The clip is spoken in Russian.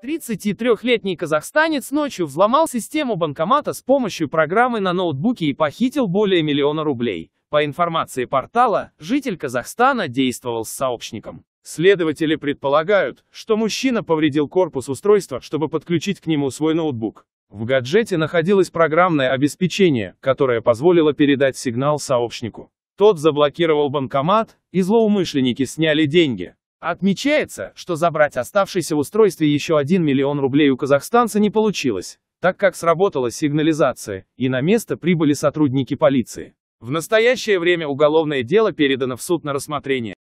33-летний казахстанец ночью взломал систему банкомата с помощью программы на ноутбуке и похитил более миллиона рублей. По информации портала, житель Казахстана действовал с сообщником. Следователи предполагают, что мужчина повредил корпус устройства, чтобы подключить к нему свой ноутбук. В гаджете находилось программное обеспечение, которое позволило передать сигнал сообщнику. Тот заблокировал банкомат, и злоумышленники сняли деньги. Отмечается, что забрать оставшийся в устройстве еще 1 миллион рублей у казахстанца не получилось, так как сработала сигнализация, и на место прибыли сотрудники полиции. В настоящее время уголовное дело передано в суд на рассмотрение.